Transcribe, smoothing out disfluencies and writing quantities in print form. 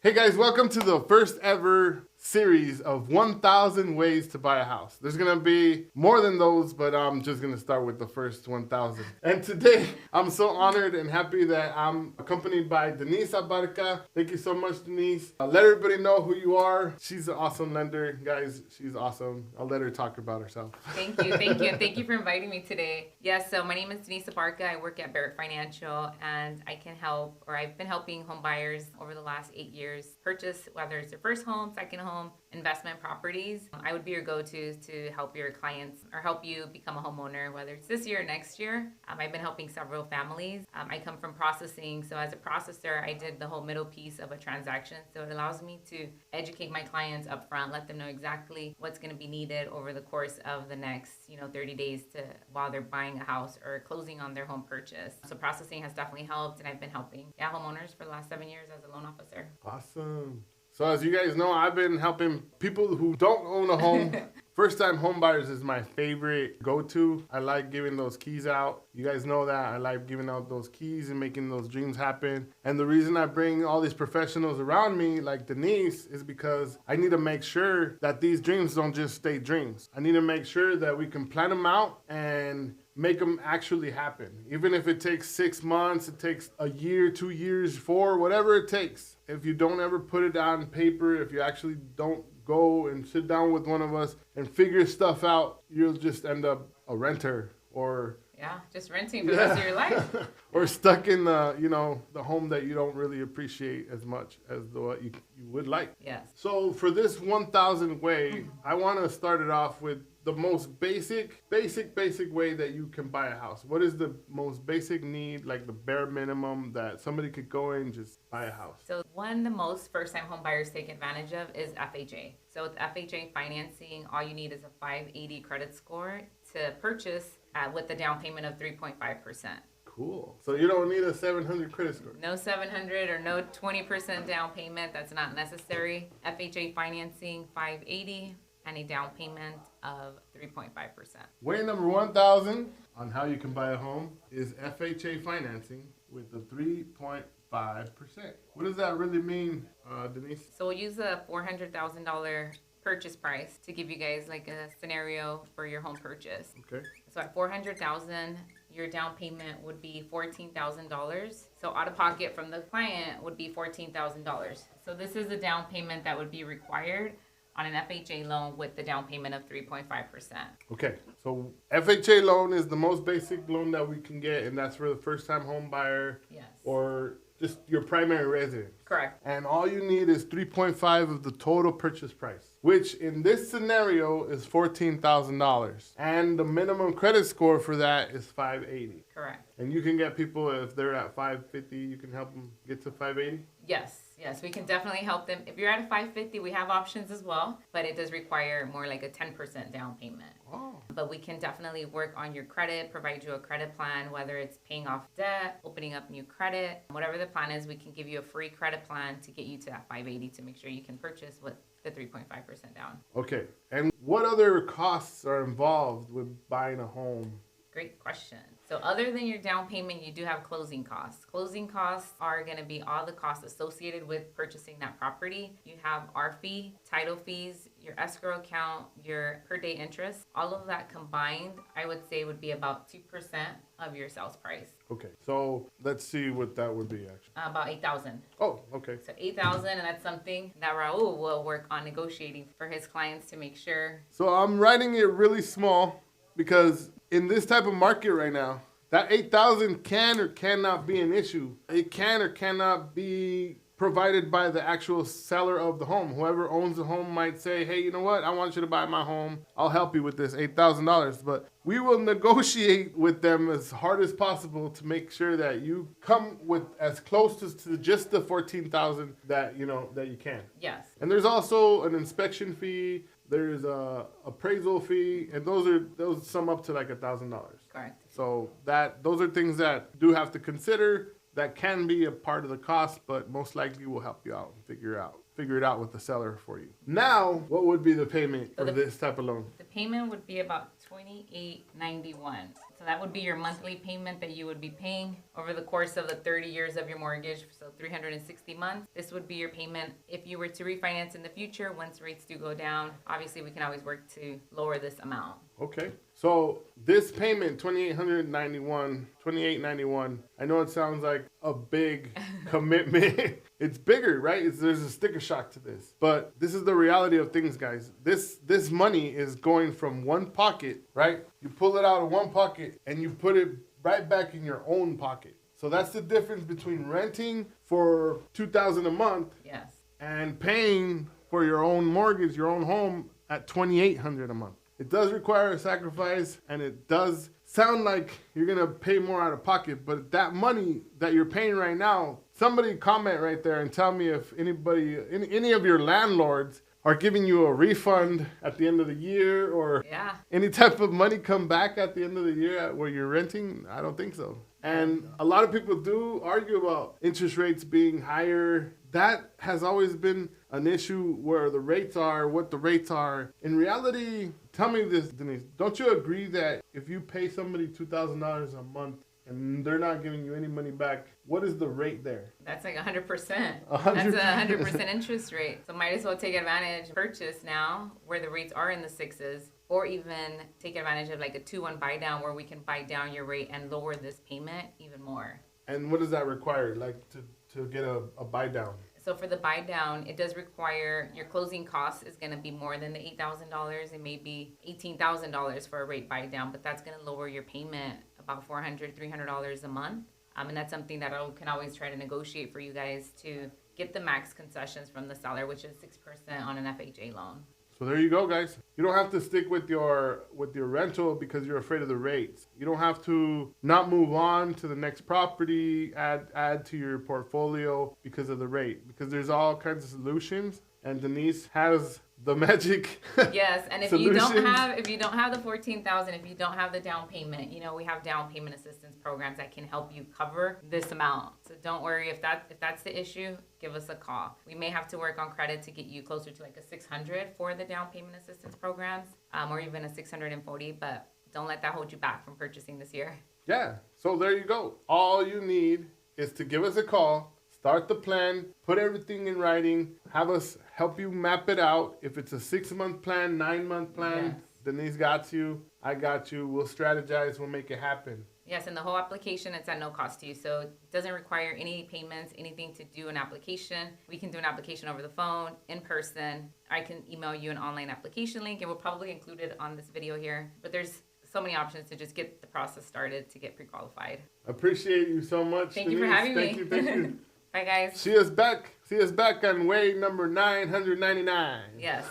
Hey guys, welcome to the first ever series of 1,000 ways to buy a house. There's gonna be more than those, but I'm just gonna start with the first 1,000. And today, I'm so honored and happy that I'm accompanied by Denise Abarca. Thank you so much, Denise. Let everybody know who you are. She's an awesome lender, guys. She's awesome. I'll let her talk about herself. Thank you, thank you for inviting me today. Yes, so my name is Denise Abarca. I work at Barrett Financial, and I've been helping home buyers over the last 8 years purchase, whether it's their first home, second home, investment properties. I would be your go-to to help your clients or help you become a homeowner, whether it's this year or next year. I've been helping several families. I come from processing, so as a processor, I did the whole middle piece of a transaction. So it allows me to educate my clients up front, let them know exactly what's going to be needed over the course of the next, 30 days while they're buying a house or closing on their home purchase. So processing has definitely helped, and I've been helping homeowners for the last 7 years as a loan officer. Awesome. So as you guys know, I've been helping people who don't own a home. First-time home buyers is my favorite go-to. I like giving those keys out. You guys know that. I like giving out those keys and making those dreams happen. And the reason I bring all these professionals around me, like Denise, is because I need to make sure that these dreams don't just stay dreams. I need to make sure that we can plan them out and make them actually happen. Even if it takes 6 months, it takes a year, 2 years, 4, whatever it takes. If you don't ever put it on paper, if you actually don't go and sit down with one of us and figure stuff out, you'll just end up a renter or just renting for the rest of your life. Or stuck in the home that you don't really appreciate as much as what you would like. Yes. So for this 1,000 way, I want to start it off with the most basic way that you can buy a house. What is the most basic need, like the bare minimum that somebody could go in and just buy a house? So one the most first-time home buyers take advantage of is FHA. So with FHA financing, all you need is a 580 credit score to purchase with a down payment of 3.5%. Cool. So you don't need a 700 credit score? No 700 or no 20% down payment. That's not necessary. FHA financing, 580 and a down payment of 3.5%. Way number 1,000 on how you can buy a home is FHA financing with the 3.5%. What does that really mean, Denise? So we'll use a $400,000 purchase price to give you guys like a scenario for your home purchase. Okay. So at $400,000, your down payment would be $14,000. So out of pocket from the client would be $14,000. So this is a down payment that would be required on an FHA loan with the down payment of 3.5%. Okay, so FHA loan is the most basic loan that we can get, and that's for the first-time home buyer. Yes. Or just your primary residence. Correct. And all you need is 3.5 of the total purchase price, which in this scenario is $14,000. And the minimum credit score for that is 580. Correct. And you can get people, if they're at 550, you can help them get to 580? Yes, we can definitely help them. If you're at a 550, we have options as well, but it does require more like a 10% down payment. Oh. But we can definitely work on your credit, provide you a credit plan, whether it's paying off debt, opening up new credit, whatever the plan is, we can give you a free credit plan to get you to that 580 to make sure you can purchase with the 3.5% down. Okay, and what other costs are involved with buying a home? Great question. So other than your down payment, you do have closing costs. Closing costs are going to be all the costs associated with purchasing that property. You have our fee, title fees, your escrow account, your per day interest. All of that combined, I would say would be about 2% of your sales price. Okay, so let's see what that would be actually. About $8,000. Oh, okay. So $8,000, and that's something that Raul will work on negotiating for his clients to make sure. So I'm writing it really small because in this type of market right now, that 8,000 can or cannot be an issue. It can or cannot be provided by the actual seller of the home. Whoever owns the home might say, hey, you know what? I want you to buy my home. I'll help you with this $8,000. But we will negotiate with them as hard as possible to make sure that you come with as close to just the 14,000 that you can. Yes. And there's also an inspection fee. There's a appraisal fee, and those sum up to like $1,000. Correct. So those are things that do have to consider. That can be a part of the cost, but most likely will help you out and figure it out with the seller for you. Now, what would be the payment for this type of loan? The payment would be about $28.91. It's So that would be your monthly payment that you would be paying over the course of the 30 years of your mortgage, so 360 months. This would be your payment if you were to refinance in the future. Once rates do go down, obviously we can always work to lower this amount. Okay. So this payment, $2,891. I know it sounds like a big commitment. It's bigger, right? There's a sticker shock to this. But this is the reality of things, guys. This money is going from one pocket, right? You pull it out of one pocket and you put it right back in your own pocket. So that's the difference between renting for $2,000 a month, yes, and paying for your own mortgage, your own home at $2,800 a month. It does require a sacrifice, and it does sound like you're going to pay more out of pocket, but that money that you're paying right now, somebody comment right there and tell me if any of your landlords are giving you a refund at the end of the year, or any type of money come back at the end of the year where you're renting. I don't think so. And a lot of people do argue about interest rates being higher. That has always been an issue, where the rates are what the rates are. In reality, tell me this, Denise, don't you agree that if you pay somebody $2,000 a month and they're not giving you any money back, what is the rate there? That's like 100%. That's a 100% interest rate. So might as well take advantage of purchase now where the rates are in the sixes, or even take advantage of like a 2-1 buy down where we can buy down your rate and lower this payment even more. And what does that require, like to get a buy down? So for the buy down, it does require your closing cost is going to be more than the $8,000. It may be $18,000 for a rate buy down, but that's going to lower your payment about $400, $300 a month. And that's something that I can always try to negotiate for you guys to get the max concessions from the seller, which is 6% on an FHA loan. So there you go, guys. You don't have to stick with your rental because you're afraid of the rates. You don't have to not move on to the next property, add to your portfolio because of the rate. Because there's all kinds of solutions, and Denise has the magic. Yes, and if you don't have the $14,000, if you don't have the down payment, we have down payment assistance programs that can help you cover this amount. So don't worry if that's the issue. Give us a call. We may have to work on credit to get you closer to like a 600 for the down payment assistance programs, or even a 640. But don't let that hold you back from purchasing this year. Yeah. So there you go. All you need is to give us a call. Start the plan, put everything in writing, have us help you map it out. If it's a 6-month plan, 9-month plan, yes, Denise got you, I got you. We'll strategize, we'll make it happen. Yes, and the whole application, it's at no cost to you. So it doesn't require any payments, anything to do an application. We can do an application over the phone, in person. I can email you an online application link, and we'll probably include it on this video here. But there's so many options to just get the process started to get pre-qualified. Appreciate you so much, Thank Denise. You for having me. Thank you. Bye, guys. See us back on way number 999. Yes.